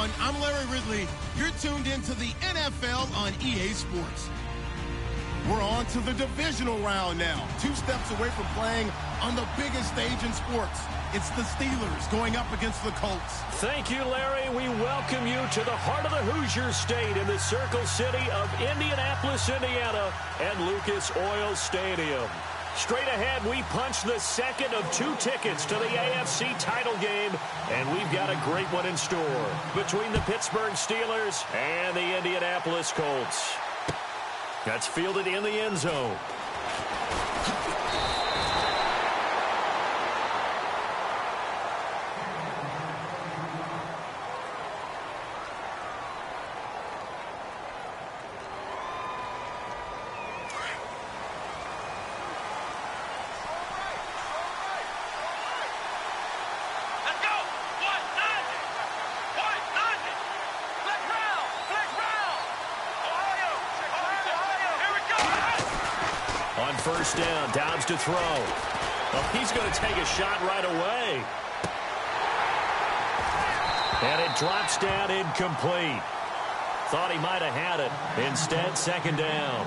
everyone. I'm Larry Ridley. You're tuned into the NFL on EA Sports. We're on to the divisional round now. 2 steps away from playing on the biggest stage in sports. It's the Steelers going up against the Colts. Thank you, Larry. We welcome you to the heart of the Hoosier State in the Circle City of Indianapolis, Indiana, and Lucas Oil Stadium. Straight ahead, we punch the second of 2 tickets to the AFC title game, and we've got a great one in store between the Pittsburgh Steelers and the Indianapolis Colts. That's fielded in the end zone. First down, Dobbs to throw. Oh, he's going to take a shot right away. And it drops down incomplete. Thought he might have had it. Instead, second down.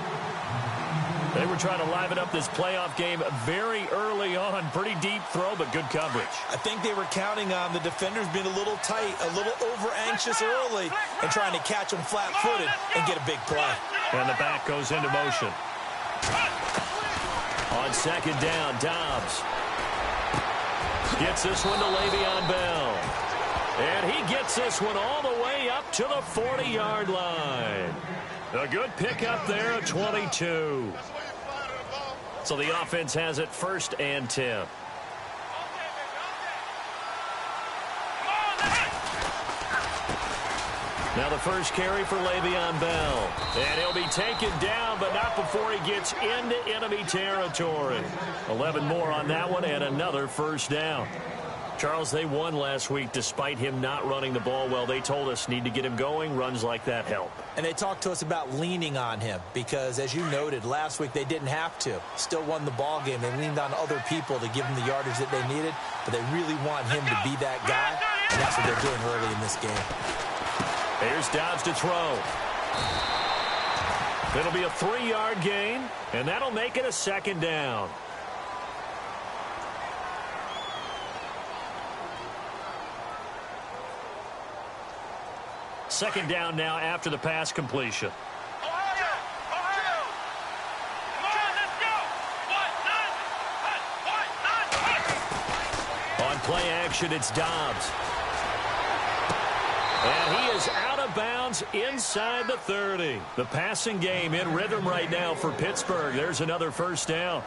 They were trying to liven up this playoff game very early on. Pretty deep throw, but good coverage. I think they were counting on the defenders being a little tight, a little over-anxious early, and trying to catch them flat-footed and get a big play. And the back goes into motion. On second down, Dobbs gets this one to Le'Veon Bell. And he gets this one all the way up to the 40-yard line. A good pickup there at 22. So the offense has it 1st and 10. Now the first carry for Le'Veon Bell. And he'll be taken down, but not before he gets into enemy territory. 11 more on that one and another first down. Charles, they won last week despite him not running the ball well. They told us need to get him going. Runs like that help. And they talked to us about leaning on him because, as you noted, last week they didn't have to. Still won the ball game. They leaned on other people to give them the yardage that they needed, but they really want him to be that guy, and that's what they're doing early in this game. Here's Dobbs to throw. It'll be a 3-yard gain, and that'll make it a second down. Second down now after the pass completion. On play action, it's Dobbs. And he is out of bounds inside the 30. The passing game in rhythm right now for Pittsburgh. There's another first down.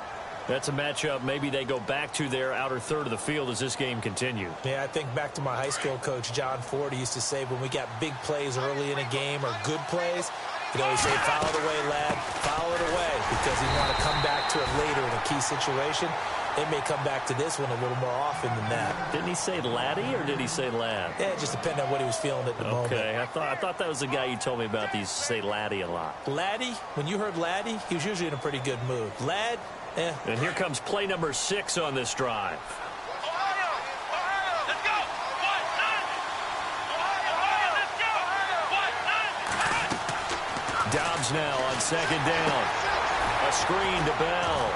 That's a matchup maybe they go back to their outer third of the field as this game continues. Yeah, I think back to my high school coach, John Ford. He used to say when we got big plays early in a game or good plays, he'd always say, foul it away, lad, foul it away, because he'd want to come back to it later in a key situation. They may come back to this one a little more often than that. Didn't he say laddie or did he say lad? Yeah, it just depended on what he was feeling at the moment. Okay, I thought that was the guy you told me about. He used to say laddie a lot. Laddie, when you heard laddie, he was usually in a pretty good mood. Lad, eh. And here comes play number 6 on this drive. Dobbs now on second down. A screen to Bell.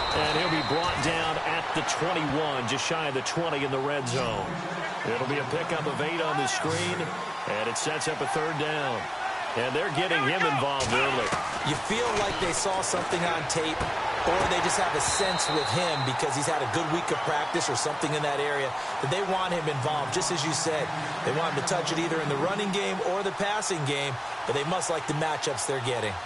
And he'll be brought down at the 21, just shy of the 20 in the red zone. It'll be a pickup of 8 on the screen, and it sets up a third down. And they're getting him involved early. You feel like they saw something on tape, or they just have a sense with him because he's had a good week of practice or something in that area that they want him involved. Just as you said, they want him to touch it either in the running game or the passing game, but they must like the matchups they're getting.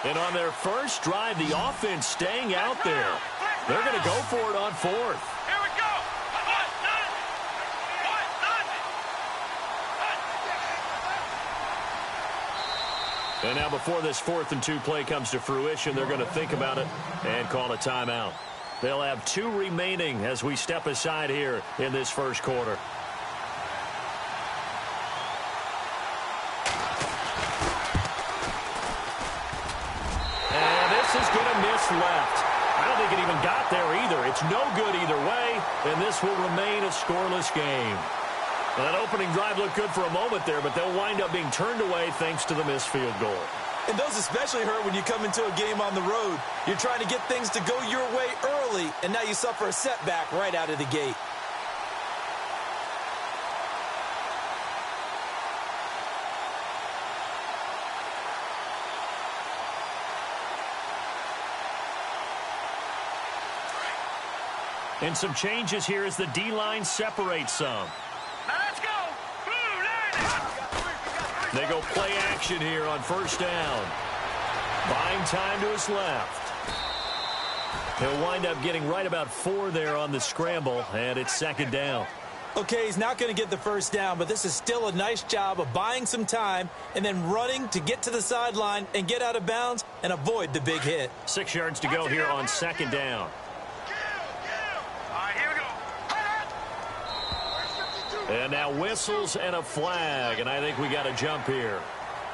And on their first drive, the offense staying out there. They're going to go for it on 4th. Here we go. And now before this 4th and 2 play comes to fruition, they're going to think about it and call a timeout. They'll have 2 remaining as we step aside here in this first quarter. is going to miss left. I don't think it even got there either. It's no good either way, and this will remain a scoreless game. Well, that opening drive looked good for a moment there, but they'll wind up being turned away thanks to the missed field goal. And those especially hurt when you come into a game on the road. You're trying to get things to go your way early, and now you suffer a setback right out of the gate. And some changes here as the D-line separates some. Now let's go. They go play action here on first down. Buying time to his left. He'll wind up getting right about 4 there on the scramble, and it's second down. Okay, he's not going to get the first down, but this is still a nice job of buying some time and then running to get to the sideline and get out of bounds and avoid the big hit. 6 yards to go here on second down. And now whistles and a flag, and I think we got a jump here.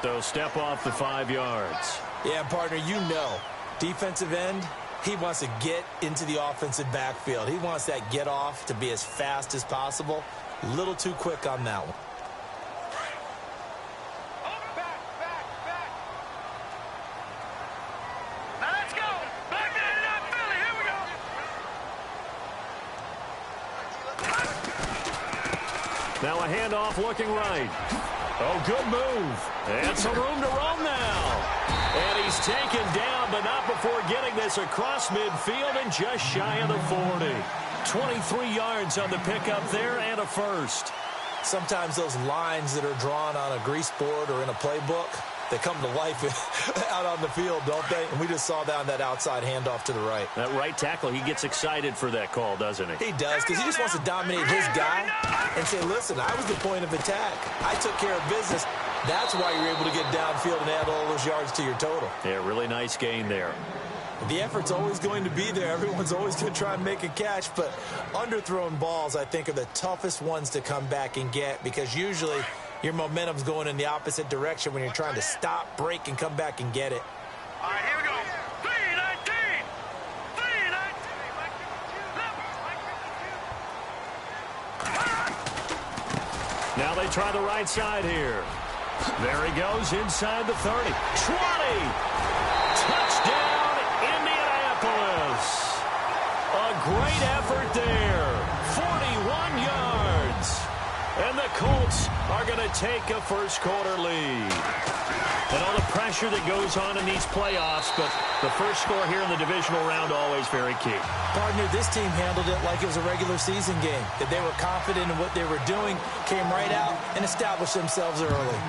So step off the 5 yards. Yeah, partner, you know, defensive end, he wants to get into the offensive backfield. He wants that get off to be as fast as possible. A little too quick on that one. Now let's go. Back to Philly. Here we go. Now a handoff looking right. Oh, good move. And some room to roam now. And he's taken down, but not before getting this across midfield and just shy of the 40. 23 yards on the pickup there and a first. Sometimes those lines that are drawn on a grease board or in a playbook, they come to life out on the field, don't they? And we just saw that on that outside handoff to the right. That right tackle, he gets excited for that call, doesn't he? He does, because he just wants to dominate his guy and say, listen, I was the point of attack. I took care of business. That's why you're able to get downfield and add all those yards to your total. Yeah, really nice gain there. The effort's always going to be there. Everyone's always going to try and make a catch, but underthrown balls, I think, are the toughest ones to come back and get because usually your momentum's going in the opposite direction when you're trying to stop, break, and come back and get it. All right, here we go. 3-19. 3-19. Now they try the right side here. There he goes inside the 30. 20. Touchdown, Indianapolis. A great effort there. 41 yards. And the Colts are going to take a first-quarter lead. And all the pressure that goes on in these playoffs, but the first score here in the divisional round always very key. Partner, this team handled it like it was a regular season game, that they were confident in what they were doing, came right out, and established themselves early.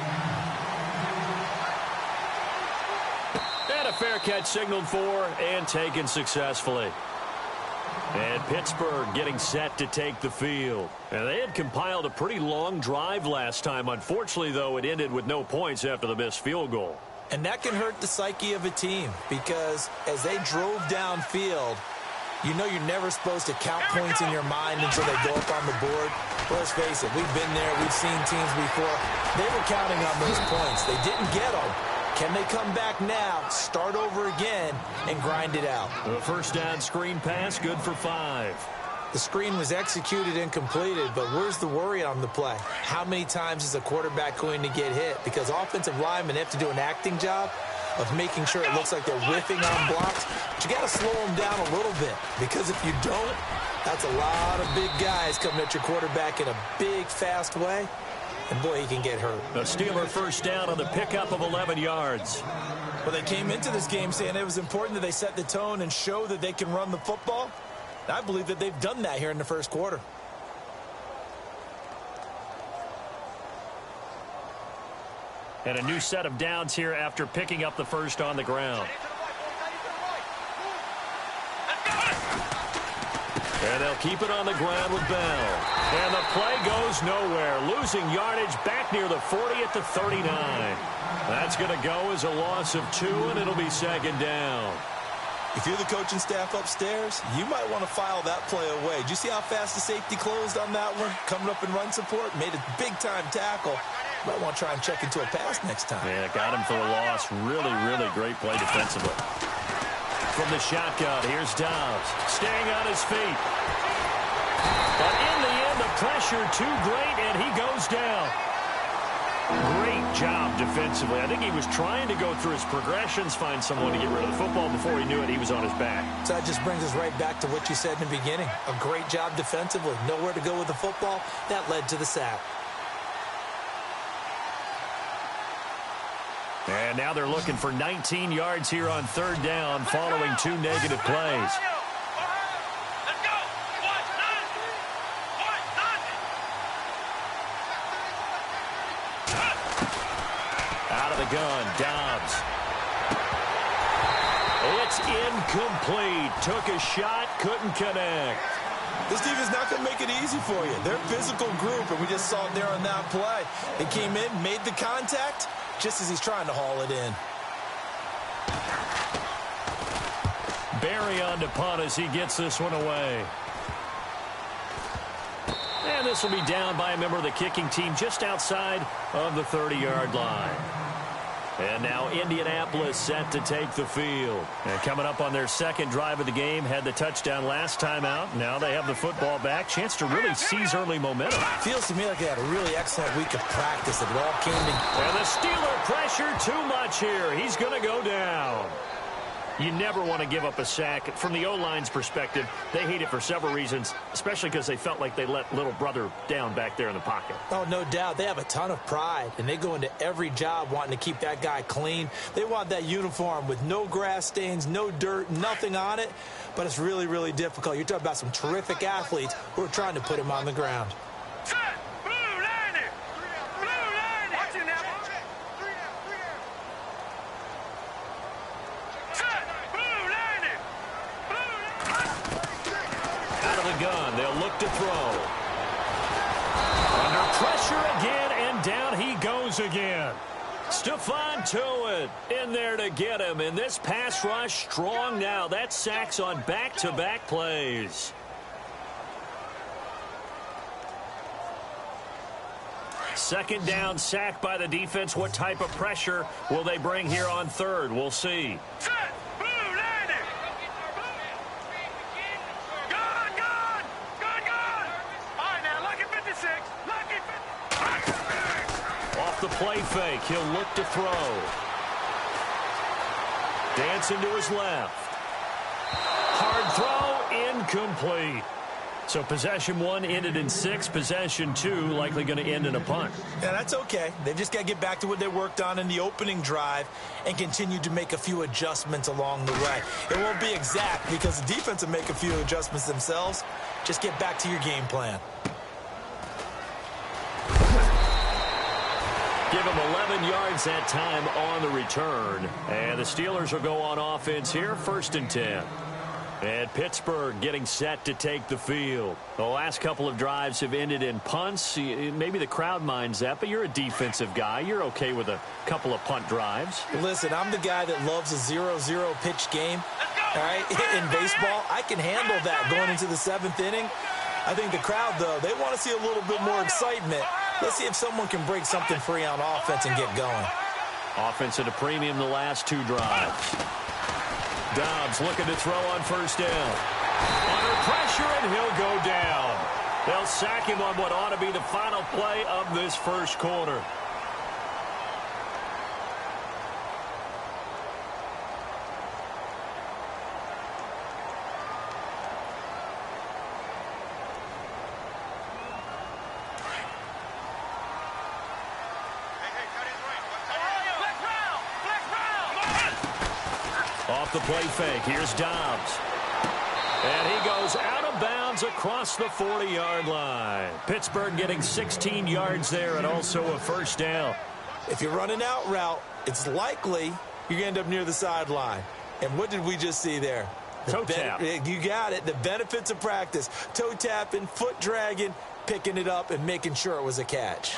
And a fair catch signaled for and taken successfully. And Pittsburgh getting set to take the field. And they had compiled a pretty long drive last time. Unfortunately, though, it ended with no points after the missed field goal. And that can hurt the psyche of a team because as they drove downfield, you know you're never supposed to count points in your mind until they go up on the board. Let's face it, we've been there. We've seen teams before. They were counting on those points. They didn't get them. Can they come back now, start over again, and grind it out? The first down screen pass, good for 5. The screen was executed and completed, but where's the worry on the play? How many times is a quarterback going to get hit? Because offensive linemen have to do an acting job of making sure it looks like they're whiffing on blocks. But you got to slow them down a little bit, because if you don't, that's a lot of big guys coming at your quarterback in a big, fast way. And, boy, he can get hurt. A Steeler first down on the pickup of 11 yards. Well, they came into this game saying it was important that they set the tone and show that they can run the football. I believe that they've done that here in the first quarter. And a new set of downs here after picking up the first on the ground. And they'll keep it on the ground with Bell. And the play goes nowhere. Losing yardage back near the 40 at the 39. That's going to go as a loss of 2, and it'll be second down. If you're the coaching staff upstairs, you might want to file that play away. Did you see how fast the safety closed on that one? Coming up in run support, made a big-time tackle. Might want to try and check into a pass next time. Yeah, got him for a loss. Really, really great play defensively. from the shotgun. Here's Dobbs staying on his feet. But in the end, the pressure too great, and he goes down. Great job defensively. I think he was trying to go through his progressions, find someone to get rid of the football. Before he knew it, he was on his back. So that just brings us right back to what you said in the beginning. A great job defensively. Nowhere to go with the football. That led to the sack. And now they're looking for 19 yards here on third down following 2 negative plays. Out of the gun, Dobbs. It's incomplete. Took a shot, couldn't connect. This defense is not going to make it easy for you. They're a physical group, and we just saw it there on that play. He came in, made the contact, just as he's trying to haul it in. Barry on to punt as he gets this one away. And this will be down by a member of the kicking team just outside of the 30-yard line. And now Indianapolis set to take the field. And coming up on their second drive of the game, had the touchdown last time out. Now they have the football back. Chance to really seize early momentum. Feels to me like they had a really excellent week of practice. It all came together. And the Steeler pressure too much here. He's going to go down. You never want to give up a sack. From the O-line's perspective, they hate it for several reasons, especially because they felt like they let little brother down back there in the pocket. Oh, no doubt. They have a ton of pride, and they go into every job wanting to keep that guy clean. They want that uniform with no grass stains, no dirt, nothing on it, but it's really, really difficult. You're talking about some terrific athletes who are trying to put him on the ground. Gun. They'll look to throw. Under pressure again, and down he goes again. Stephon Tuitt in there to get him. And this pass rush strong now. That sacks on back-to-back plays. Second down, sack by the defense. What type of pressure will they bring here on third? We'll see. The play fake. He'll look to throw. Dancing to his left. Hard throw, incomplete. So possession 1 ended in 6. Possession 2 likely going to end in a punt. Yeah, that's okay. They've just got to get back to what they worked on in the opening drive and continue to make a few adjustments along the way. It won't be exact because the defense will make a few adjustments themselves. Just get back to your game plan. Give him 11 yards that time on the return. And the Steelers will go on offense here, 1st and 10. And Pittsburgh getting set to take the field. The last couple of drives have ended in punts. Maybe the crowd minds that, but you're a defensive guy. You're okay with a couple of punt drives. Listen, I'm the guy that loves a 0-0 pitch game. All right, in baseball, I can handle that going into the 7th inning. I think the crowd, though, they want to see a little bit more excitement. Let's see if someone can break something free on offense and get going. Offense at a premium the last 2 drives. Dobbs looking to throw on 1st down. Under pressure, and he'll go down. They'll sack him on what ought to be the final play of this 1st quarter. Off the play fake, here's Dobbs. And he goes out of bounds across the 40-yard line. Pittsburgh getting 16 yards there and also a 1st down. If you're running out route, it's likely you're going to end up near the sideline. And what did we just see there? Toe tap. You got it. The benefits of practice. Toe tapping, foot dragging, picking it up, and making sure it was a catch.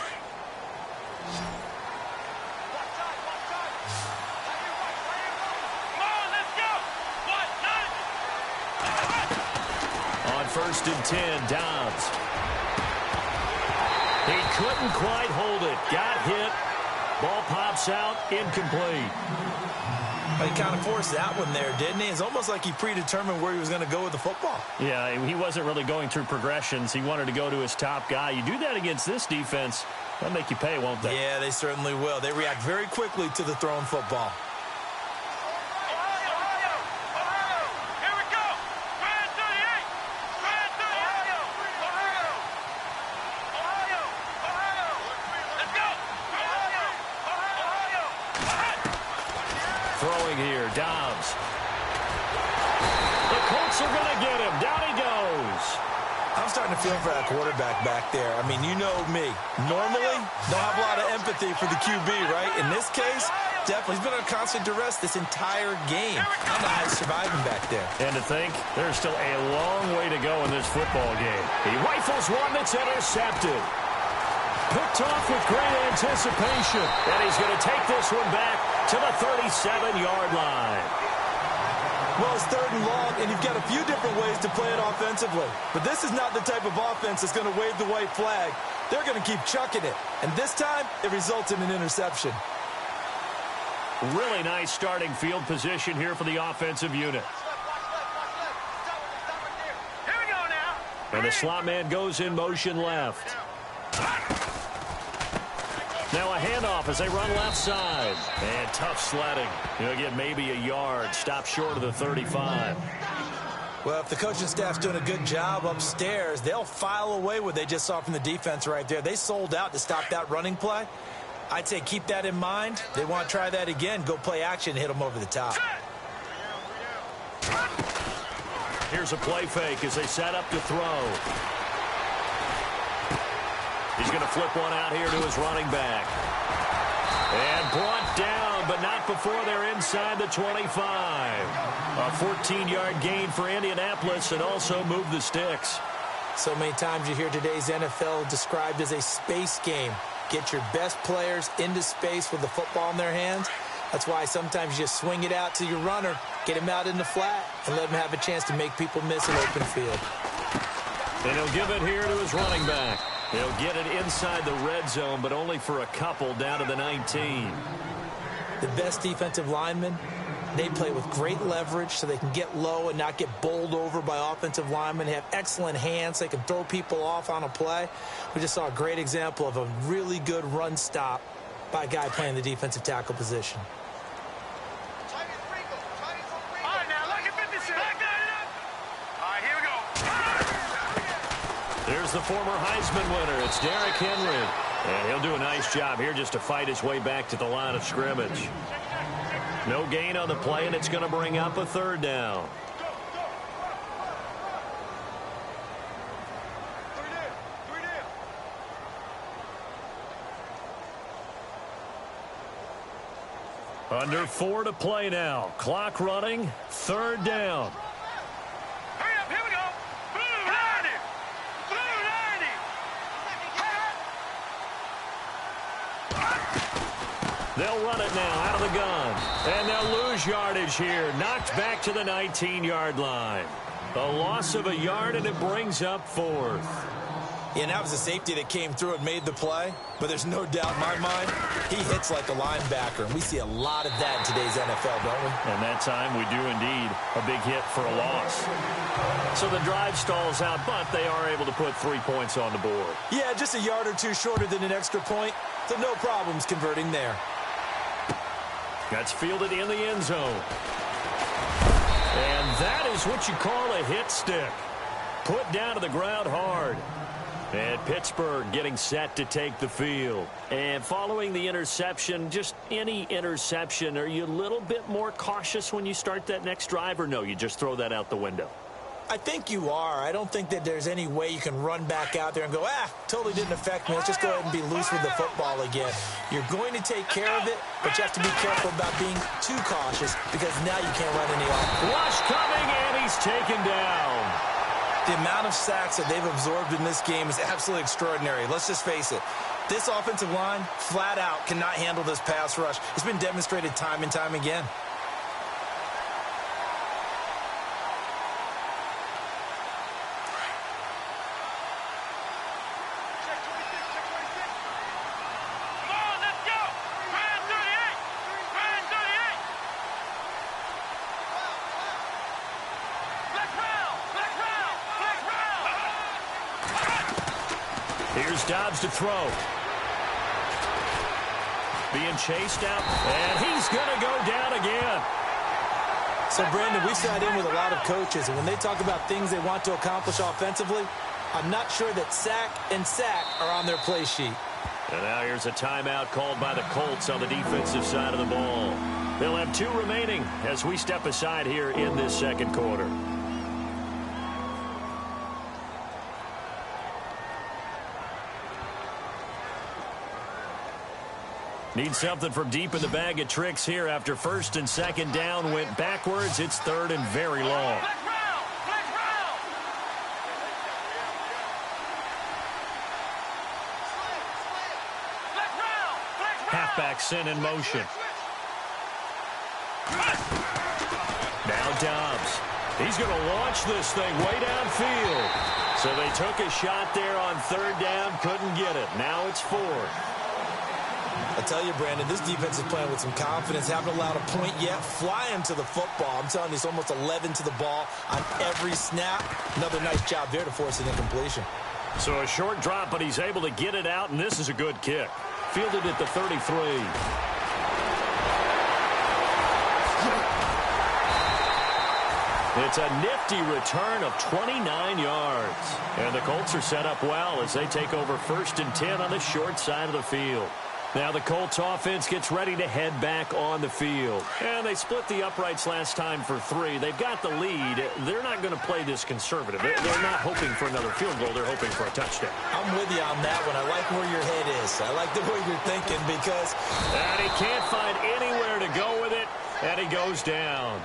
On 1st and 10, Dobbs. He couldn't quite hold it. Got hit. Ball pops out, incomplete. He kind of forced that one there, didn't he? It's almost like he predetermined where he was going to go with the football. Yeah, he wasn't really going through progressions. He wanted to go to his top guy. You do that against this defense, they'll make you pay, won't they? Yeah, they certainly will. They react very quickly to the thrown football. Throwing here, Dobbs. The Colts are going to get him. Down he goes. I'm starting to feel for that quarterback back there. I mean, you know me. Normally, don't have a lot of empathy for the QB, right? In this case, definitely he's been on constant duress this entire game. I don't know how he's surviving back there. And to think, there's still a long way to go in this football game. He rifles one that's intercepted. Picked off with great anticipation. And he's going to take this one back to the 37-yard line. Well, it's 3rd and long, and you've got a few different ways to play it offensively. But this is not the type of offense that's going to wave the white flag. They're going to keep chucking it. And this time, it results in an interception. Really nice starting field position here for the offensive unit. Here we go now. And the slot man goes in motion left. Now a handoff as they run left side. And tough sledding. He'll get maybe a yard. Stop short of the 35. Well, if the coaching staff's doing a good job upstairs, they'll file away what they just saw from the defense right there. They sold out to stop that running play. I'd say keep that in mind. They want to try that again. Go play action and hit them over the top. Here's a play fake as they set up to throw. He's going to flip one out here to his running back. And brought down, but not before they're inside the 25. A 14-yard gain for Indianapolis and also move the sticks. So many times you hear today's NFL described as a space game. Get your best players into space with the football in their hands. That's why sometimes you just swing it out to your runner, get him out in the flat, and let him have a chance to make people miss an open field. And he'll give it here to his running back. He'll get it inside the red zone, but only for a couple down to the 19. The best defensive linemen, they play with great leverage so they can get low and not get bowled over by offensive linemen. They have excellent hands. They can throw people off on a play. We just saw a great example of a really good run stop by a guy playing the defensive tackle position. All right, now look at 56. Back that up. All right, here we go. There's the former Heisman winner. It's Derrick Henry. And he'll do a nice job here just to fight his way back to the line of scrimmage. No gain on the play, and it's going to bring up a 3rd down. Under 4 to play now. Clock running. 3rd down. Hurry up, here we go. Blue 90. Blue 90. They'll run it now out of the gun. And they'll lose yardage here. Knocked back to the 19-yard line. A loss of a yard, and it brings up 4th. Yeah, and that was a safety that came through and made the play. But there's no doubt in my mind, he hits like a linebacker. And we see a lot of that in today's NFL, don't we? And that time we do indeed a big hit for a loss. So the drive stalls out, but they are able to put 3 points on the board. Yeah, just a yard or two shorter than an extra point. So no problems converting there. That's fielded in the end zone. And that is what you call a hit stick. Put down to the ground hard. And Pittsburgh getting set to take the field. And following the interception, just any interception, are you a little bit more cautious when you start that next drive, or no, you just throw that out the window? I think you are. I don't think that there's any way you can run back out there and go, totally didn't affect me. Let's just go ahead and be loose with the football again. You're going to take care of it, but you have to be careful about being too cautious because now you can't run any off. Rush coming, and he's taken down. The amount of sacks that they've absorbed in this game is absolutely extraordinary. Let's just face it. This offensive line, flat out, cannot handle this pass rush. It's been demonstrated time and time again. Come on, let's go. Grand 38. Grand 38. Here's Dobbs to throw. Being chased out, and he's going to go down again. So, Brandon, we sat in with a lot of coaches, and when they talk about things they want to accomplish offensively, I'm not sure that sack and sack are on their play sheet. And now here's a timeout called by the Colts on the defensive side of the ball. They'll have 2 remaining as we step aside here in this second quarter. Need something from deep in the bag of tricks here after first and second down went backwards. It's third and very long. Halfback sent in motion. Now Dobbs. He's going to launch this thing way downfield. So they took a shot there on third down, couldn't get it. Now it's fourth. I tell you, Brandon, this defense is playing with some confidence. Haven't allowed a point yet. Flying to the football. I'm telling you, it's almost 11 to the ball on every snap. Another nice job there to force an incompletion. So a short drop, but he's able to get it out, and this is a good kick. Fielded at the 33. It's a nifty return of 29 yards. And the Colts are set up well as they take over 1st and 10 on the short side of the field. Now the Colts offense gets ready to head back on the field. And they split the uprights last time for 3. They've got the lead. They're not going to play this conservative. They're not hoping for another field goal. They're hoping for a touchdown. I'm with you on that one. I like where your head is. I like the way you're thinking because... And he can't find anywhere to go with it. And he goes down.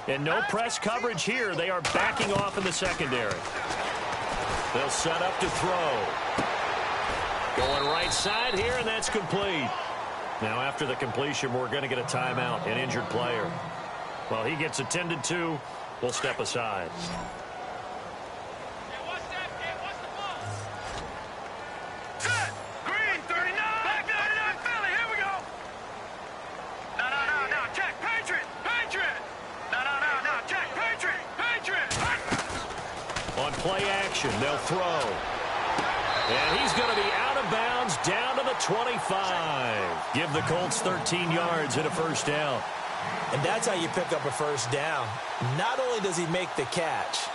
And no press coverage here. They are backing off in the secondary. They'll set up to throw. Going right side here, and that's complete. Now after the completion, we're going to get a timeout, an injured player. Well, he gets attended to. We'll step aside. Play action, they'll throw. And he's going to be out of bounds down to the 25. Give the Colts 13 yards and a first down. And that's how you pick up a first down. Not only does he make the catch,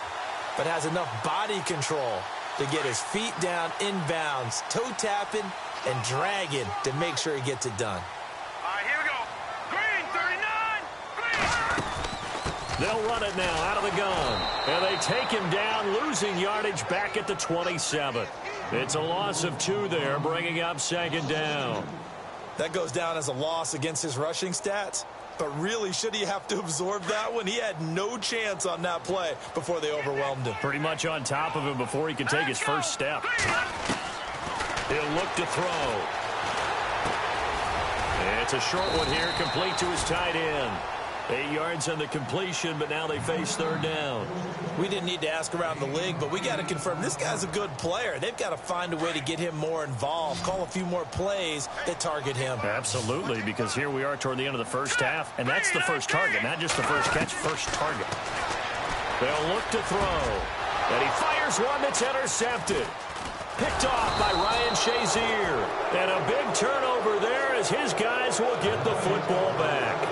but has enough body control to get his feet down inbounds, toe tapping and dragging to make sure he gets it done. All right, here we go. Green, 39. Green. They'll run it now out of the gun. And they take him down, losing yardage back at the 27. It's a loss of 2 there, bringing up second down. That goes down as a loss against his rushing stats. But really, should he have to absorb that one? He had no chance on that play before they overwhelmed him. Pretty much on top of him before he could take his first step. He'll look to throw. It's a short one here, complete to his tight end. 8 yards on the completion, but now they face third down. We didn't need to ask around the league, but we got to confirm this guy's a good player. They've got to find a way to get him more involved, call a few more plays that target him. Absolutely, because here we are toward the end of the first half, and that's the first target, not just the first catch, first target. They'll look to throw, and he fires one that's intercepted. Picked off by Ryan Shazier. And a big turnover there as his guys will get the football back.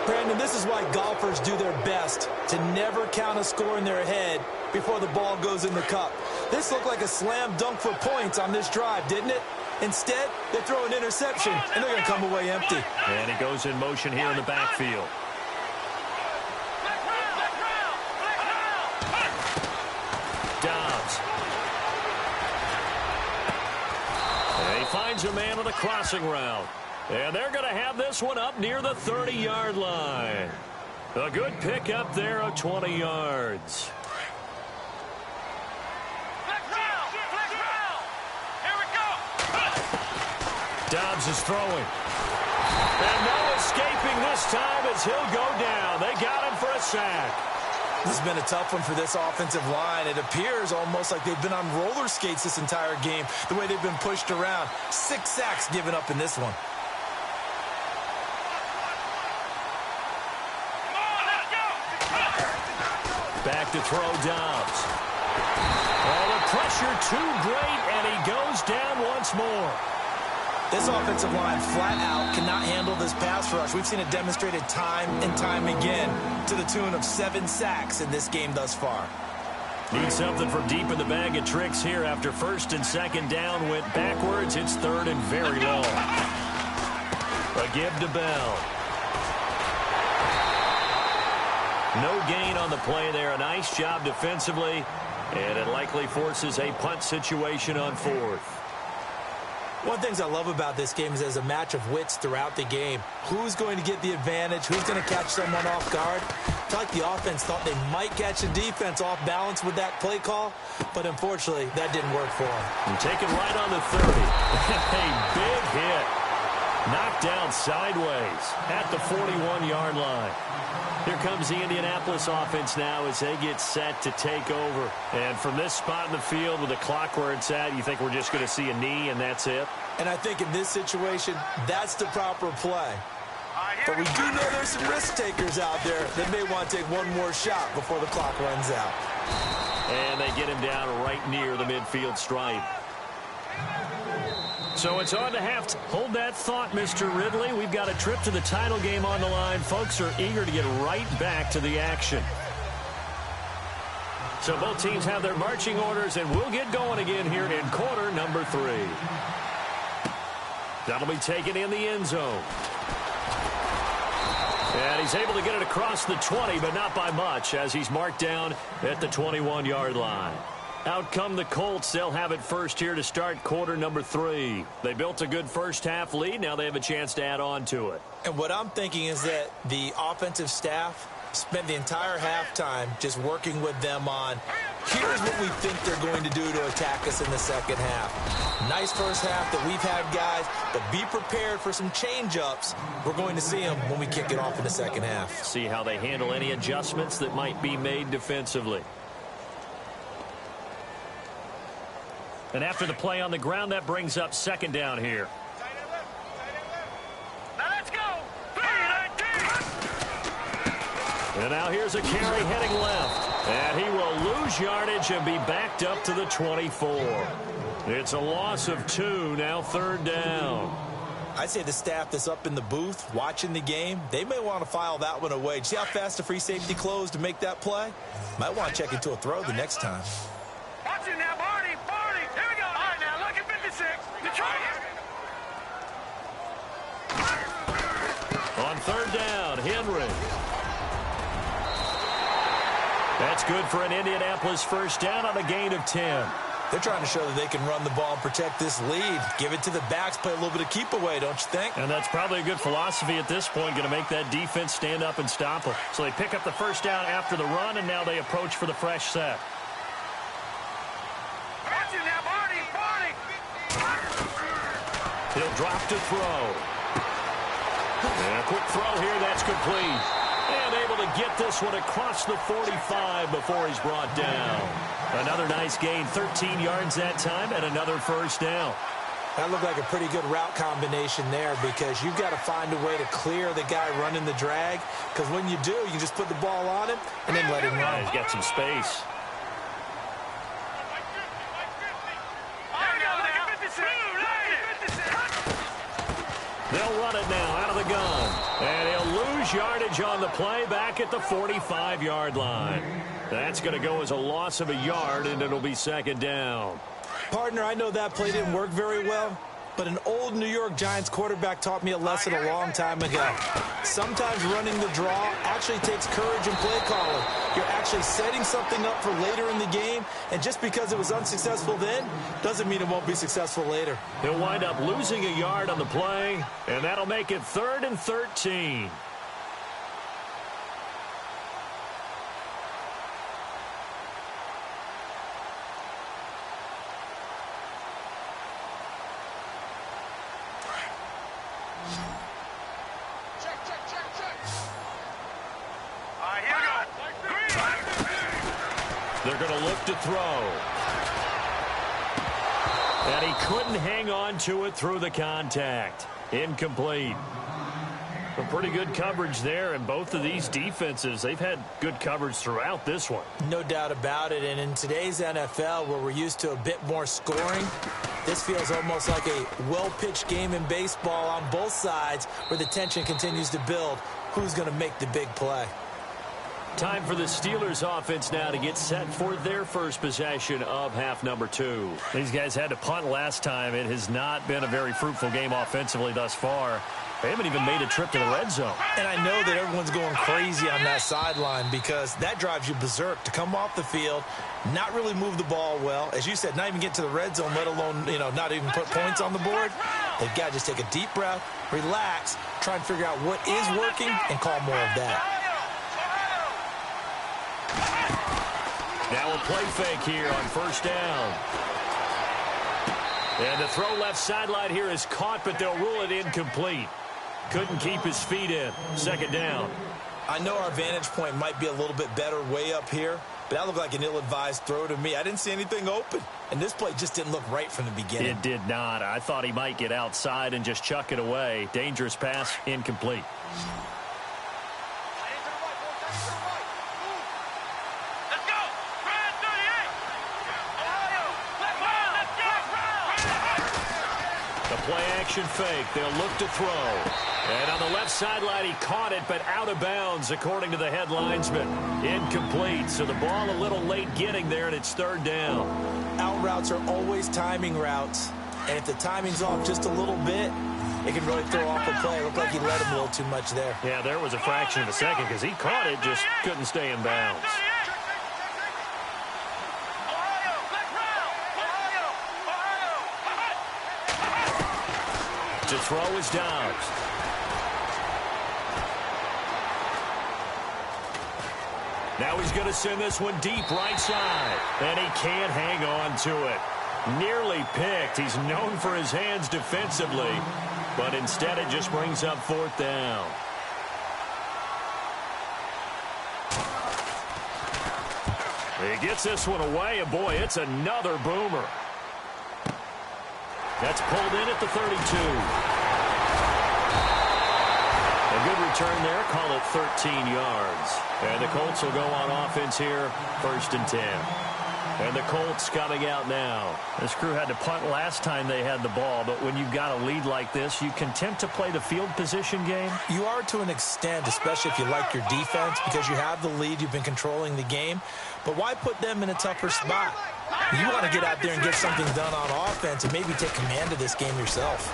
Brandon, this is why golfers do their best to never count a score in their head before the ball goes in the cup. This looked like a slam dunk for points on this drive, didn't it? Instead, they throw an interception, and they're going to come away empty. And he goes in motion here in the backfield. Dobbs. And he finds a man on the crossing route. And they're going to have this one up near the 30-yard line. A good pickup there of 20 yards. Here we go. Dobbs is throwing. And no escaping this time as he'll go down. They got him for a sack. This has been a tough one for this offensive line. It appears almost like they've been on roller skates this entire game, the way they've been pushed around. 6 sacks given up in this one. Back to throw Dobbs. Oh, the pressure too great, and he goes down once more. This offensive line flat out cannot handle this pass rush. We've seen it demonstrated time and time again to the tune of 7 sacks in this game thus far. Need something from deep in the bag of tricks here after first and second down went backwards. It's third and very long. A give to Bell. No gain on the play there. A nice job defensively, and it likely forces a punt situation on 4th. One of the things I love about this game is there's a match of wits throughout the game. Who's going to get the advantage? Who's going to catch someone off guard? I feel like the offense thought they might catch the defense off balance with that play call, but unfortunately, that didn't work for them. And taken right on the 30. A big hit. Knocked down sideways at the 41-yard line. Here comes the Indianapolis offense now as they get set to take over. And from this spot in the field with the clock where it's at, you think we're just going to see a knee and that's it? And I think in this situation, that's the proper play. But we do know there's some risk takers out there that may want to take one more shot before the clock runs out. And they get him down right near the midfield stripe. So it's on to have to hold that thought, Mr. Ridley. We've got a trip to the title game on the line. Folks are eager to get right back to the action. So both teams have their marching orders, and we'll get going again here in quarter number 3. That'll be taken in the end zone. And he's able to get it across the 20, but not by much, as he's marked down at the 21-yard line. Out come the Colts. They'll have it first here to start quarter number 3. They built a good first-half lead. Now they have a chance to add on to it. And what I'm thinking is that the offensive staff spent the entire halftime just working with them on, here's what we think they're going to do to attack us in the second half. Nice first half that we've had, guys, but be prepared for some change-ups. We're going to see them when we kick it off in the second half. See how they handle any adjustments that might be made defensively. And after the play on the ground, that brings up second down here. Now let's go. And now here's a carry heading left. And he will lose yardage and be backed up to the 24. It's a loss of 2, now third down. I'd say the staff that's up in the booth watching the game, they may want to file that one away. See how fast the free safety closed to make that play? Might want to check into a throw the next time. Watch it now, Barney. Here we go. All right, now look at 56. Detroit. On third down, Henry. That's good for an Indianapolis first down on a gain of 10. They're trying to show that they can run the ball and protect this lead. Give it to the backs, play a little bit of keep away, don't you think? And that's probably a good philosophy at this point, going to make that defense stand up and stop them. So they pick up the first down after the run, and now they approach for the fresh set. Watch it now, Barney. He'll drop to throw. And a quick throw here, that's complete. And able to get this one across the 45 before he's brought down. Another nice gain, 13 yards that time, and another first down. That looked like a pretty good route combination there, because you've got to find a way to clear the guy running the drag, because when you do, you just put the ball on him and then let him run. He's got some space. They'll run it now out of the gun. And he'll lose yardage on the play back at the 45-yard line. That's going to go as a loss of a yard, and it'll be second down. Partner, I know that play didn't work very well, but an old New York Giants quarterback taught me a lesson a long time ago. Sometimes running the draw actually takes courage and play calling. You're actually setting something up for later in the game, and just because it was unsuccessful then doesn't mean it won't be successful later. He'll wind up losing a yard on the play, and that'll make it 3rd and 13. All right, here we go. Green. They're going to look to throw. And he couldn't hang on to it through the contact. Incomplete. Some pretty good coverage there, and both of these defenses, they've had good coverage throughout this one. No doubt about it, and in today's NFL, where we're used to a bit more scoring, this feels almost like a well-pitched game in baseball on both sides where the tension continues to build. Who's going to make the big play? Time for the Steelers offense now to get set for their first possession of half number 2. These guys had to punt last time. It has not been a very fruitful game offensively thus far. They haven't even made a trip to the red zone. And I know that everyone's going crazy on that sideline because that drives you berserk to come off the field, not really move the ball well. As you said, not even get to the red zone, let alone, not even put points on the board. They've got to just take a deep breath, relax, try and figure out what is working, and call more of that. Now a play fake here on first down. And the throw left sideline here is caught, but they'll rule it incomplete. Couldn't keep his feet in. Second down. I know our vantage point might be a little bit better way up here, but that looked like an ill-advised throw to me. I didn't see anything open, and this play just didn't look right from the beginning. It did not. I thought he might get outside and just chuck it away. Dangerous pass, incomplete. Play-action fake. They'll look to throw. And on the left sideline, he caught it, but out of bounds, according to the head linesman. Incomplete. So the ball a little late getting there, and it's third down. Out routes are always timing routes. And if the timing's off just a little bit, it can really throw off a play. It looked like he let him a little too much there. Yeah, there was a fraction of a second because he caught it, just couldn't stay in bounds. To throw is Dobbs. Now he's going to send this one deep right side. And he can't hang on to it. Nearly picked. He's known for his hands defensively. But instead it just brings up fourth down. He gets this one away, and boy, it's another boomer. That's pulled in at the 32. A good return there. Call it 13 yards. And the Colts will go on offense here, 1st and 10. And the Colts coming out now. This crew had to punt last time they had the ball, but when you've got a lead like this, you content to play the field position game? You are to an extent, especially if you like your defense, because you have the lead, you've been controlling the game. But why put them in a tougher spot? You want to get out there and get something done on offense and maybe take command of this game yourself.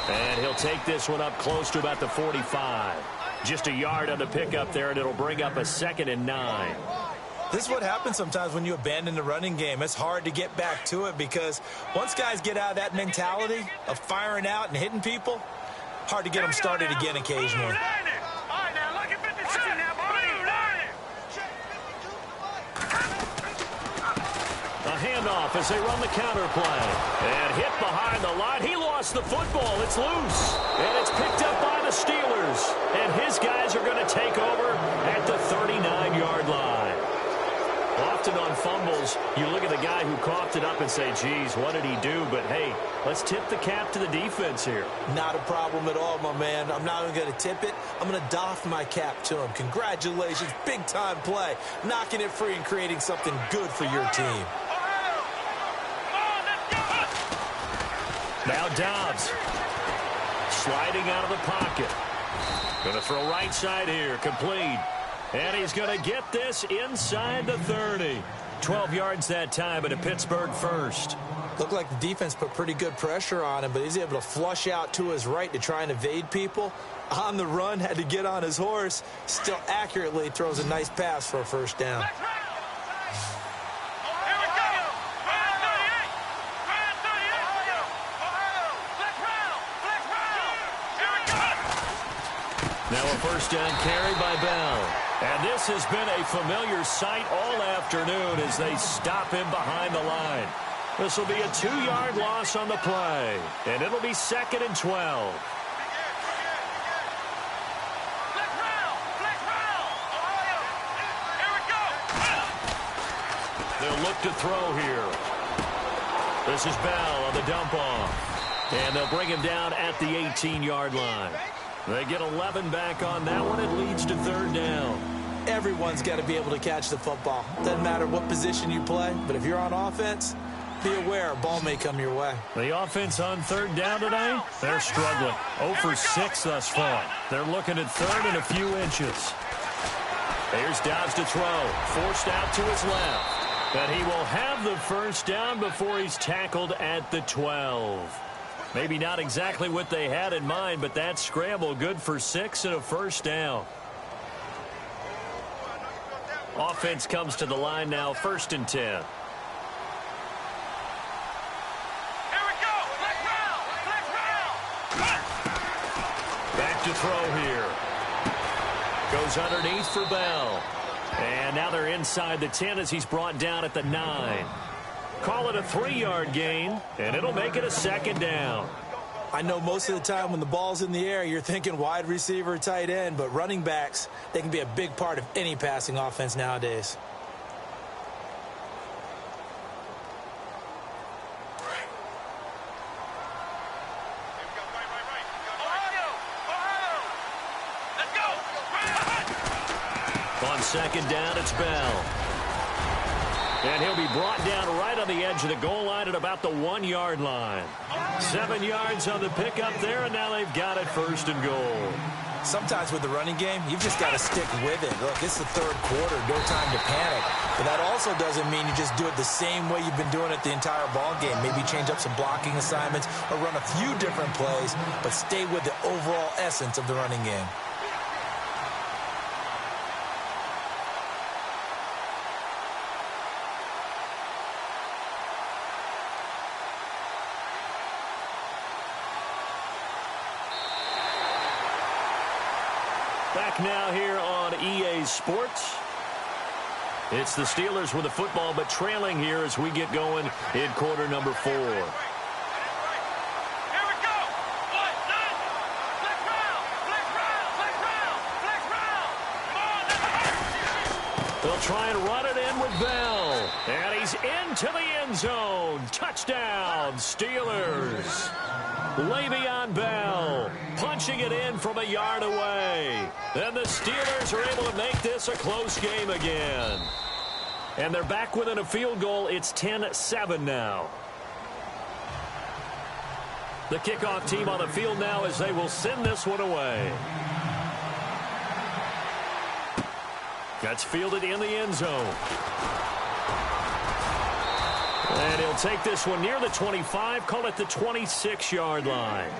And he'll take this one up close to about the 45. Just a yard on the pickup there, and it'll bring up a 2nd and 9. This is what happens sometimes when you abandon the running game. It's hard to get back to it because once guys get out of that mentality of firing out and hitting people, hard to get them started again occasionally. A handoff as they run the counter play. And hit behind the line. He lost the football. It's loose. And it's picked up by the Steelers. And his guys are going to take over at the 39-yard line. Often on fumbles, you look at the guy who coughed it up and say, geez, what did he do? But, hey, let's tip the cap to the defense here. Not a problem at all, my man. I'm not even going to tip it. I'm going to doff my cap to him. Congratulations. Big-time play. Knocking it free and creating something good for your team. Now Dobbs sliding out of the pocket. Going to throw right side here. Complete. And he's going to get this inside the 30. 12 yards that time, and a Pittsburgh first. Looked like the defense put pretty good pressure on him, but he's able to flush out to his right to try and evade people. On the run, had to get on his horse. Still accurately throws a nice pass for a first down. Now a first down carry by Bell. And this has been a familiar sight all afternoon as they stop him behind the line. This will be a 2-yard loss on the play. And it'll be 2nd and 12. They'll look to throw here. This is Bell on the dump off. And they'll bring him down at the 18-yard line. They get 11 back on that one. It leads to third down. Everyone's got to be able to catch the football. Doesn't matter what position you play, but if you're on offense, be aware a ball may come your way. The offense on third down today, they're struggling. 0 for 6 thus far. They're looking at third and a few inches. Here's Dodds to throw. Forced out to his left. And he will have the first down before he's tackled at the 12. Maybe not exactly what they had in mind, but that scramble good for 6 and a first down. Offense comes to the line now, 1st and 10. Here we go. Black round. Back to throw here. Goes underneath for Bell. And now they're inside the 10 as he's brought down at the 9. Call it a 3-yard gain, and it'll make it a 2nd down. I know most of the time when the ball's in the air, you're thinking wide receiver, tight end, but running backs, they can be a big part of any passing offense nowadays. On 2nd down, it's Bell. And he'll be brought down right on the edge of the goal line at about the 1-yard line. 7 yards on the pickup there, and now they've got it 1st and goal. Sometimes with the running game, you've just got to stick with it. Look, it's the 3rd quarter, no time to panic. But that also doesn't mean you just do it the same way you've been doing it the entire ball game. Maybe change up some blocking assignments or run a few different plays, but stay with the overall essence of the running game. Back now here on EA Sports. It's the Steelers with the football, but trailing here as we get going in quarter number 4. Here we go. 1, 9. Black round. They'll try and run it in with Bell. And he's into the end zone. Touchdown, Steelers. Le'Veon Bell punching it in from a yard away. And the Steelers are able to make this a close game again. And they're back within a field goal. It's 10-7 now. The kickoff team on the field now as they will send this one away. That's fielded in the end zone. And he'll take this one near the 25, call it the 26-yard line.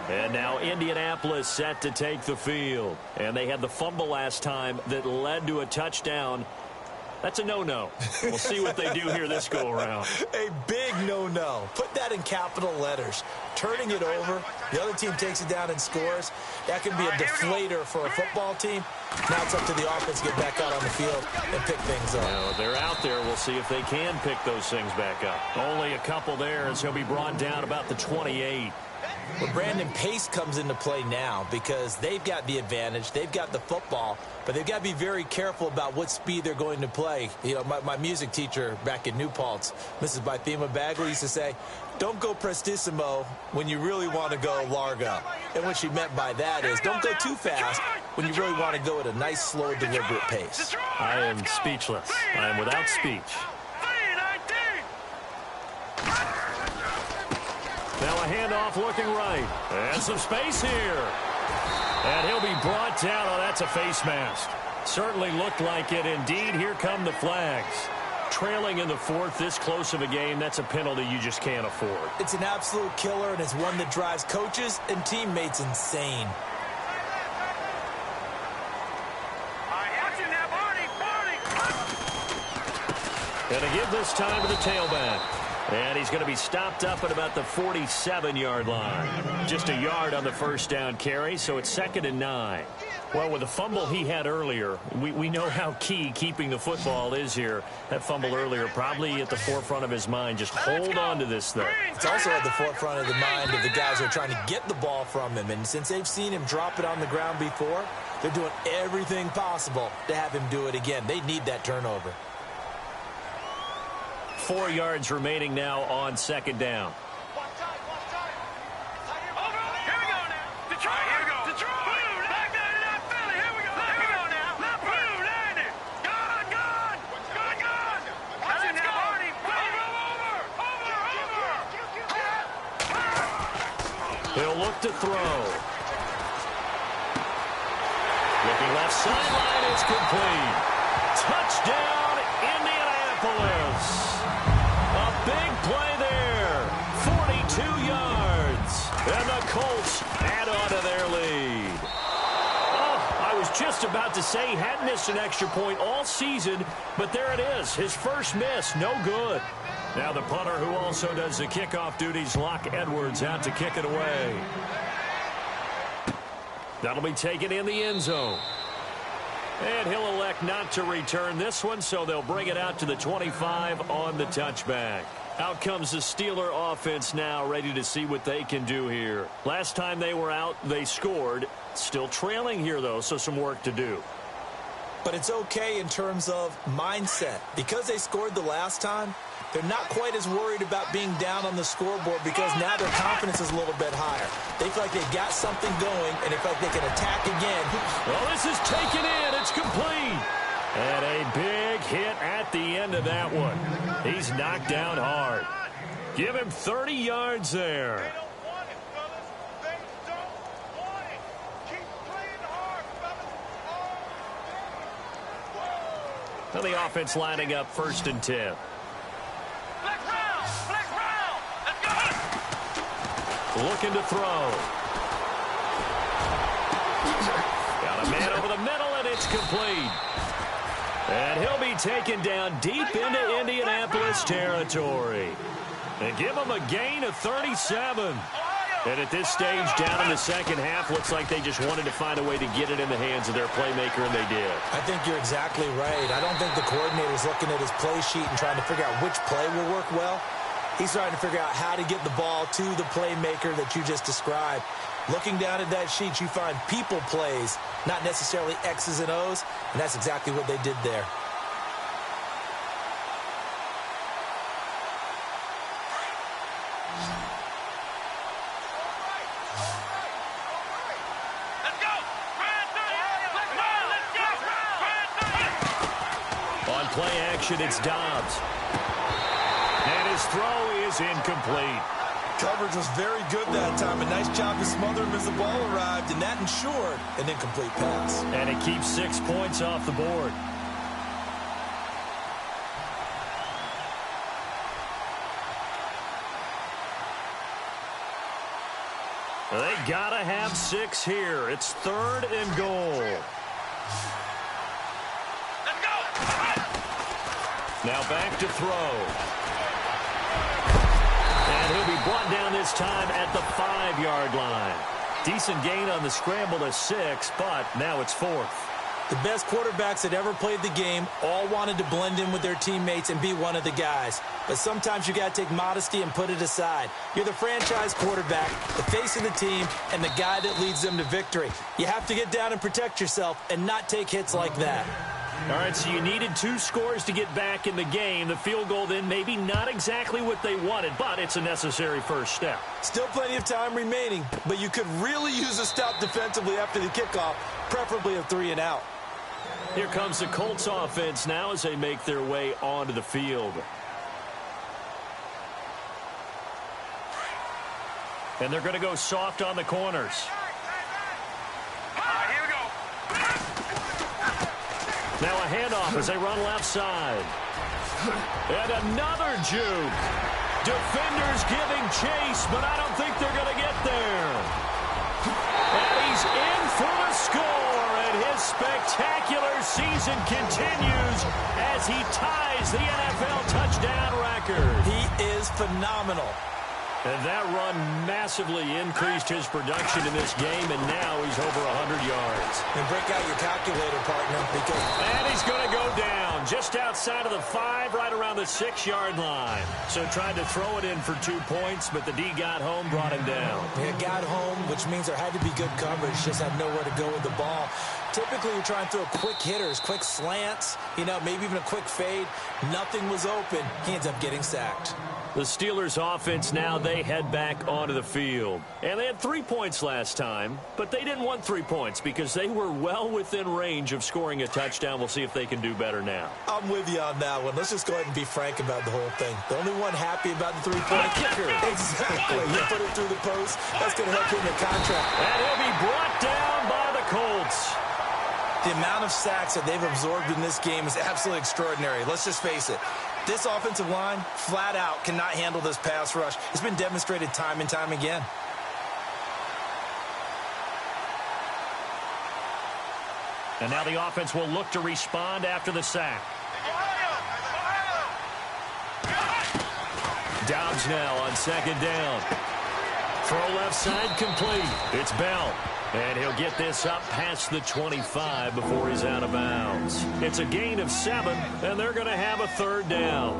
And now Indianapolis set to take the field. And they had the fumble last time that led to a touchdown. That's a no-no. We'll see what they do here this go-around. A big no-no. Put that in capital letters. Turning it over, the other team takes it down and scores. That can be a deflator for a football team. Now it's up to the offense to get back out on the field and pick things up. Now, they're out there. We'll see if they can pick those things back up. Only a couple there as he'll be brought down about the 28. Well, Brandon, pace comes into play now because they've got the advantage. They've got the football, but they've got to be very careful about what speed they're going to play. You know, my music teacher back in New Paltz, Mrs. Bythema Bagley, used to say, don't go prestissimo when you really want to go largo. And what she meant by that is don't go too fast when you really want to go at a nice, slow, deliberate pace. I am speechless. I am without speech. Now a handoff looking right. And some space here. And he'll be brought down. Oh, that's a face mask. Certainly looked like it. Indeed, here come the flags. Trailing in the 4th, this close of a game, that's a penalty you just can't afford. It's an absolute killer, and it's one that drives coaches and teammates insane. And to give this time to the tailback. And he's going to be stopped up at about the 47-yard line. Just a yard on the first down carry, so it's 2nd and 9. Well, with the fumble he had earlier, we know how key keeping the football is here. That fumble earlier probably at the forefront of his mind. Just hold on to this thing. It's also at the forefront of the mind of the guys who are trying to get the ball from him. And since they've seen him drop it on the ground before, they're doing everything possible to have him do it again. They need that turnover. 4 yards remaining now on second down. He'll look to throw. Looking left sideline, it's complete. Touchdown, Indianapolis. A big play there. 42 yards. And the Colts add on to their lead. Oh, I was just about to say he hadn't missed an extra point all season, but there it is. His first miss, no good. Now the punter, who also does the kickoff duties, Locke Edwards, out to kick it away. That'll be taken in the end zone. And he'll elect not to return this one, so they'll bring it out to the 25 on the touchback. Out comes the Steeler offense now, ready to see what they can do here. Last time they were out, they scored. Still trailing here, though, so some work to do. But it's okay in terms of mindset. Because they scored the last time, they're not quite as worried about being down on the scoreboard because now their confidence is a little bit higher. They feel like they've got something going, and they feel like they can attack again. Well, this is taken in. It's complete. And a big hit at the end of that one. He's knocked down hard. Give him 30 yards there. Now the offense lining up 1st and 10. Looking to throw. Got a man over the middle, and it's complete. And he'll be taken down deep into Indianapolis territory. And give him a gain of 37. And at this stage, down in the second half, looks like they just wanted to find a way to get it in the hands of their playmaker, and they did. I think you're exactly right. I don't think the coordinator's looking at his play sheet and trying to figure out which play will work well. He's trying to figure out how to get the ball to the playmaker that you just described. Looking down at that sheet, you find people plays, not necessarily X's and O's, and that's exactly what they did there. On play action, it's Dobbs. And his throw is incomplete. Coverage was very good that time. A nice job to smother him as the ball arrived, and that ensured an incomplete pass. And it keeps 6 points off the board. They gotta have 6 here. It's 3rd and goal. Let's go! Now back to throw. And he'll be brought down this time at the 5-yard line. Decent gain on the scramble to 6, but now it's 4th. The best quarterbacks that ever played the game all wanted to blend in with their teammates and be one of the guys. But sometimes you got to take modesty and put it aside. You're the franchise quarterback, the face of the team, and the guy that leads them to victory. You have to get down and protect yourself and not take hits like that. All right, so you needed 2 scores to get back in the game. The field goal then maybe not exactly what they wanted, but it's a necessary first step. Still plenty of time remaining, but you could really use a stop defensively after the kickoff, preferably a 3 and out. Here comes the Colts offense now as they make their way onto the field. And they're going to go soft on the corners. Here we go. Now a handoff as they run left side. And another juke. Defenders giving chase, but I don't think they're going to get there. And he's in for the score. And his spectacular season continues as he ties the NFL touchdown record. He is phenomenal. And that run massively increased his production in this game, and now he's over 100 yards. And break out your calculator, partner, because... And he's going to go down just outside of the 5, right around the 6-yard line. So tried to throw it in for 2 points, but the D got home, brought him down. Yeah, got home, which means there had to be good coverage, just had nowhere to go with the ball. Typically, you're trying to throw quick hitters, quick slants, maybe even a quick fade. Nothing was open. He ends up getting sacked. The Steelers offense now, they head back onto the field. And they had 3 points last time, but they didn't want 3 points because they were well within range of scoring a touchdown. We'll see if they can do better now. I'm with you on that one. Let's just go ahead and be frank about the whole thing. The only one happy about the three-point kicker. Exactly. You put it through the post. That's going to help him in the contract. And he'll be brought down by the Colts. The amount of sacks that they've absorbed in this game is absolutely extraordinary. Let's just face it. This offensive line, flat out, cannot handle this pass rush. It's been demonstrated time and time again. And now the offense will look to respond after the sack. Dobbs now on second down. Throw left side complete. It's Bell. And he'll get this up past the 25 before he's out of bounds. It's a gain of 7, and they're going to have a third down.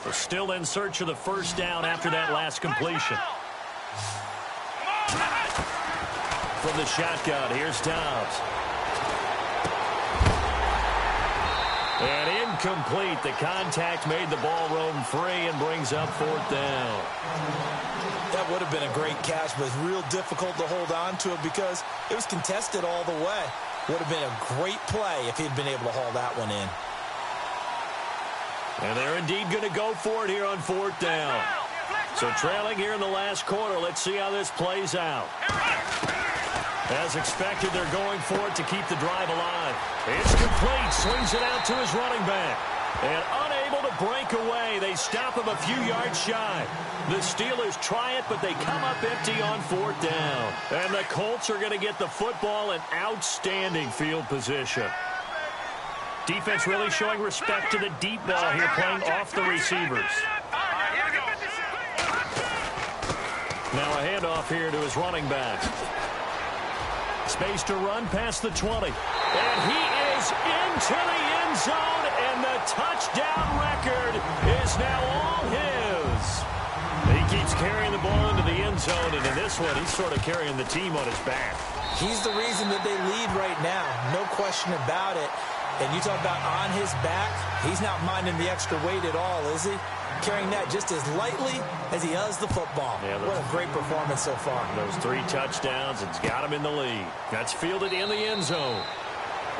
They're still in search of the first down after that last completion. From the shotgun, here's Dobbs. And incomplete. The contact made the ball roam free and brings up fourth down. That would have been a great catch, but it's real difficult to hold on to it because it was contested all the way. Would have been a great play if he'd been able to haul that one in. And they're indeed going to go for it here on fourth down. So trailing here in the last quarter, let's see how this plays out. As expected, they're going for it to keep the drive alive. It's complete. Swings it out to his running back. And unable to break away. They stop him a few yards shy. The Steelers try it, but they come up empty on fourth down. And the Colts are going to get the football in outstanding field position. Defense really showing respect to the deep ball here, playing off the receivers. Now a handoff here to his running back. Space to run past the 20. And he is into the end zone, and the touchdown record is now all his. He keeps carrying the ball into the end zone, and in this one, he's sort of carrying the team on his back. He's the reason that they lead right now. No question about it. And you talk about on his back, he's not minding the extra weight at all, is he? Carrying that just as lightly as he does the football. Yeah, what a great performance so far. Those 3 touchdowns, it's got him in the lead. That's fielded in the end zone.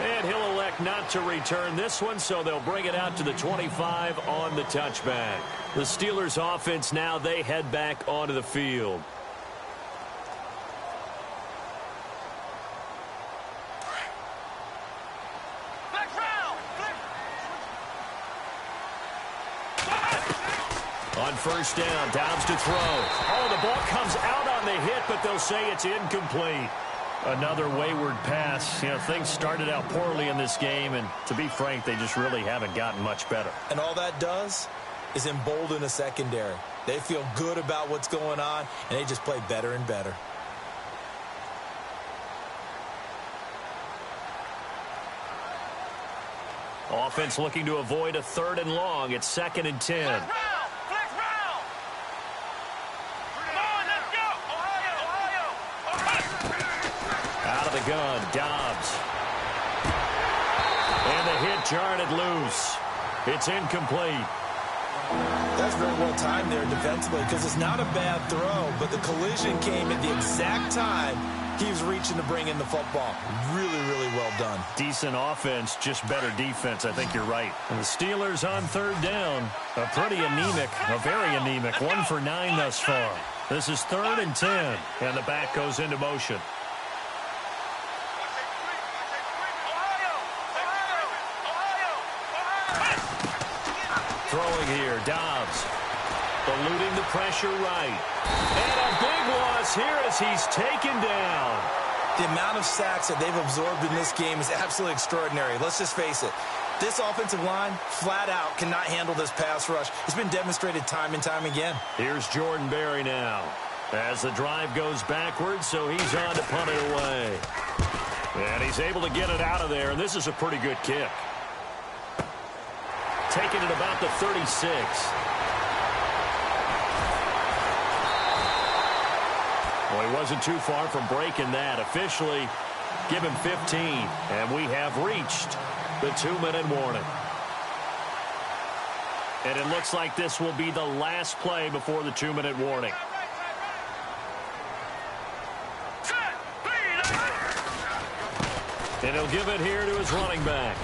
And he'll elect not to return this one, so they'll bring it out to the 25 on the touchback. The Steelers offense now, they head back onto the field. On first down, Dobbs to throw. Oh, the ball comes out on the hit, but they'll say it's incomplete. Another wayward pass. Things started out poorly in this game, and to be frank, they just really haven't gotten much better. And all that does is embolden a secondary. They feel good about what's going on, and they just play better and better. Offense looking to avoid a 3rd and long. It's 2nd and 10. Out of the gun, Dobbs. And the hit jarred it loose. It's incomplete. That's very well timed there defensively because it's not a bad throw, but the collision came at the exact time he was reaching to bring in the football. Really, really well done. Decent offense, just better defense. I think you're right. And the Steelers on 3rd down. A pretty anemic, a very anemic. 1 for 9 thus far. This is 3rd and 10. And the back goes into motion. Throwing here, Dobbs. Eluding the pressure right. And a big loss here as he's taken down. The amount of sacks that they've absorbed in this game is absolutely extraordinary. Let's just face it. This offensive line, flat out, cannot handle this pass rush. It's been demonstrated time and time again. Here's Jordan Berry now. As the drive goes backwards, so he's on to punt it away. And he's able to get it out of there, and this is a pretty good kick. Taking it about the 36. Well, he wasn't too far from breaking that. Officially, give him 15. And we have reached the 2-minute warning. And it looks like this will be the last play before the 2-minute warning. And he'll give it here to his running back.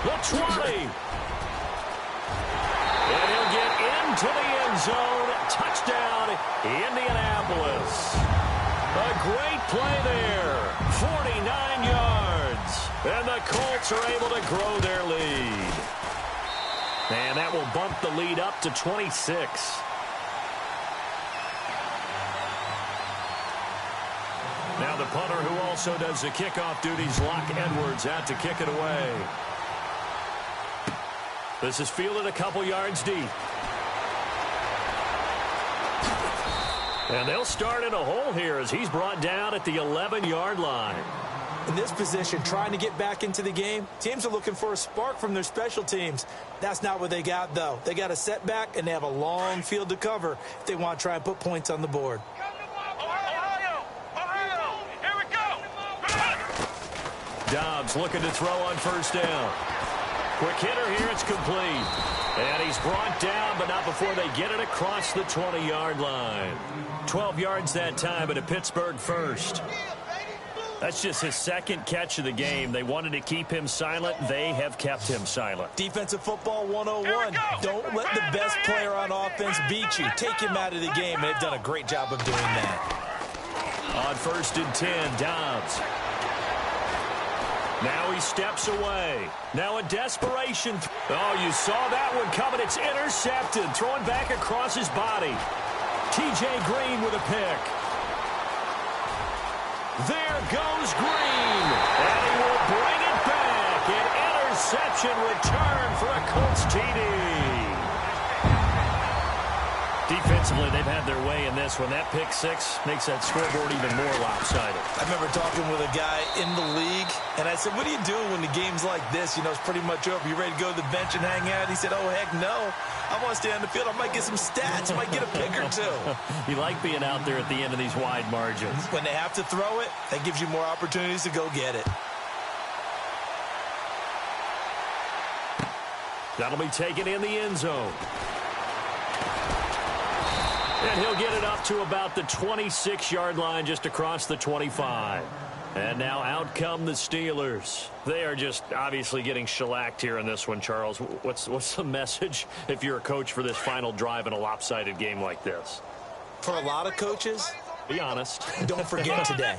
The 20. And he'll get into the end zone. Touchdown, Indianapolis. A great play there. 49 yards. And the Colts are able to grow their lead. And that will bump the lead up to 26. Now the punter, who also does the kickoff duties, Locke Edwards, out to kick it away. This is fielded a couple yards deep. And they'll start in a hole here as he's brought down at the 11-yard line. In this position, trying to get back into the game, teams are looking for a spark from their special teams. That's not what they got, though. They got a setback, and they have a long field to cover if they want to try and put points on the board. Dobbs looking to throw on first down. Quick hitter here, it's complete. And he's brought down, but not before they get it across the 20-yard line. 12 yards that time, but a Pittsburgh first. That's just his second catch of the game. They wanted to keep him silent. They have kept him silent. Defensive football 101. Don't let the best player on offense beat you. Take him out of the game. They've done a great job of doing that. On 1st and 10, Dobbs. Now he steps away. Now a desperation. Oh, you saw that one coming. It's intercepted. Throwing back across his body. T.J. Green with a pick. There goes Green. And he will bring it back. An interception return for a Colts TD. Defensively, they've had their way in this one. That pick six makes that scoreboard even more lopsided. I remember talking with a guy in the league, and I said, what do you do when the game's like this? You know, it's pretty much over. You ready to go to the bench and hang out? He said, oh, heck no. I want to stay on the field. I might get some stats. I might get a pick or two. You like being out there at the end of these wide margins. When they have to throw it, that gives you more opportunities to go get it. That'll be taken in the end zone. And he'll get it up to about the 26-yard line, just across the 25. And now out come the Steelers. They are just obviously getting shellacked here in this one, Charles. What's the message if you're a coach for this final drive in a lopsided game like this? For a lot of coaches, be honest. Don't forget today.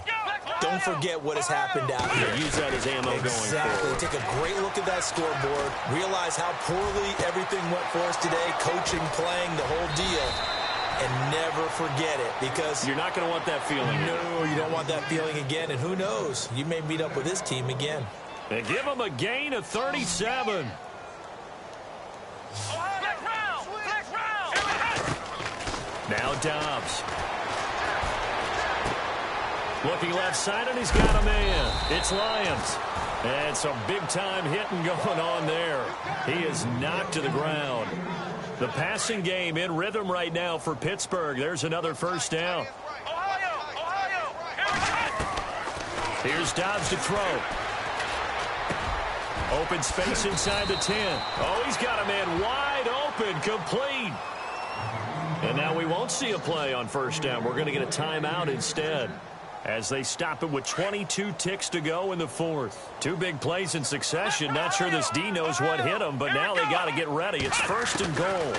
Don't forget what has happened out here. Use that as ammo going forward. Take a great look at that scoreboard. Realize how poorly everything went for us today. Coaching, playing, the whole deal. And never forget it, because you're not going to want that feeling. No, you don't want that feeling again. And who knows? You may meet up with this team again. And give him a gain of 37. Now Dobbs. Looking left side, and he's got a man. It's Lyons. And some big-time hitting going on there. He is knocked to the ground. The passing game in rhythm right now for Pittsburgh. There's another first down. Here's Dobbs to throw. Open space inside the 10. Oh, he's got a man wide open, complete. And now we won't see a play on first down. We're going to get a timeout instead, as they stop it with 22 ticks to go in the fourth. Two big plays in succession. Not sure this D knows what hit him, but now they got to get ready. It's 1st and goal.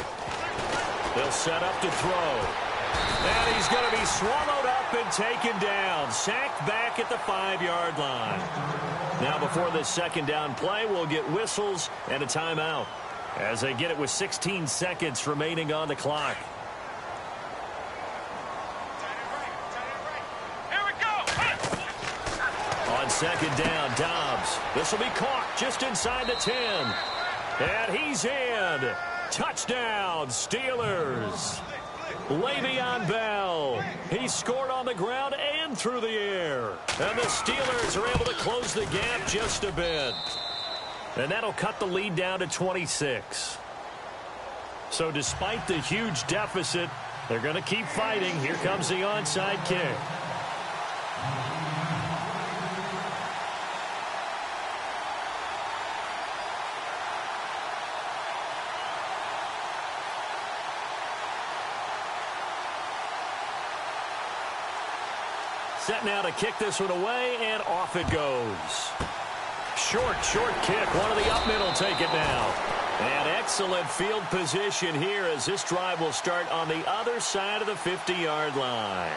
They'll set up to throw. And he's going to be swallowed up and taken down. Sacked back at the 5-yard line. Now before this second down play, we'll get whistles and a timeout, as they get it with 16 seconds remaining on the clock. On second down, Dobbs. This will be caught just inside the 10. And he's in. Touchdown, Steelers. Le'Veon Bell. He scored on the ground and through the air. And the Steelers are able to close the gap just a bit. And that'll cut the lead down to 26. So despite the huge deficit, They're going to keep fighting. Here comes the onside kick. Set now to kick this one away, and off it goes. Short kick. One of the up mid will take it now. And excellent field position here as this drive will start on the other side of the 50-yard line.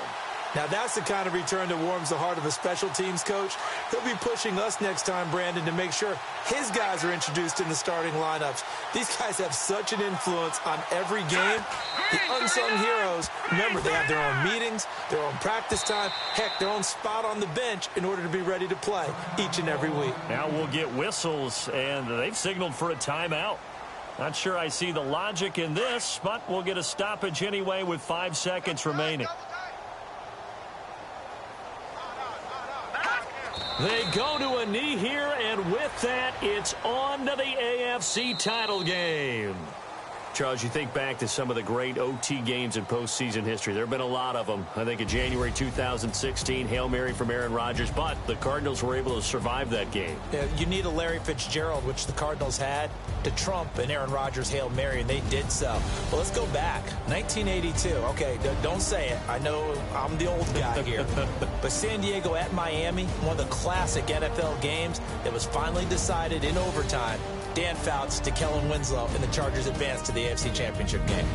Now, that's the kind of return that warms the heart of a special teams coach. He'll be pushing us next time, Brandon, to make sure his guys are introduced in the starting lineups. These guys have such an influence on every game. The unsung heroes, remember, they have their own meetings, their own practice time, heck, their own spot on the bench in order to be ready to play each and every week. Now we'll get whistles, and they've signaled for a timeout. Not sure I see the logic in this, but we'll get a stoppage anyway with 5 seconds remaining. They go to a knee here, and with that, it's on to the AFC title game. Charles, you think back to some of the great OT games in postseason history. There have been a lot of them. I think of January 2016, Hail Mary from Aaron Rodgers, but the Cardinals were able to survive that game. Yeah, you need a Larry Fitzgerald, which the Cardinals had, to trump an Aaron Rodgers Hail Mary, and they did so. But let's go back. 1982. Okay, don't say it. I know I'm the old guy here. But San Diego at Miami, one of the classic NFL games that was finally decided in overtime. Dan Fouts to Kellen Winslow, and the Chargers advanced to the AFC Championship game.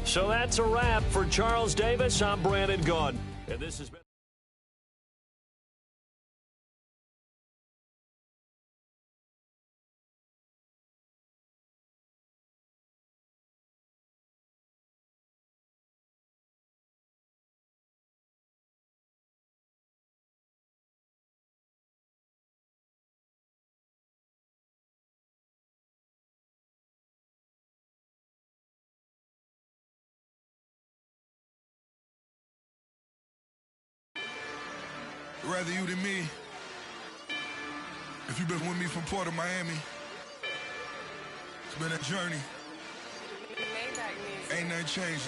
So that's a wrap for Charles Davis. I'm Brandon Gaudin, and this has been Rather you than me. If you've been with me from Port of Miami, it's been a journey. Ain't nothing changed.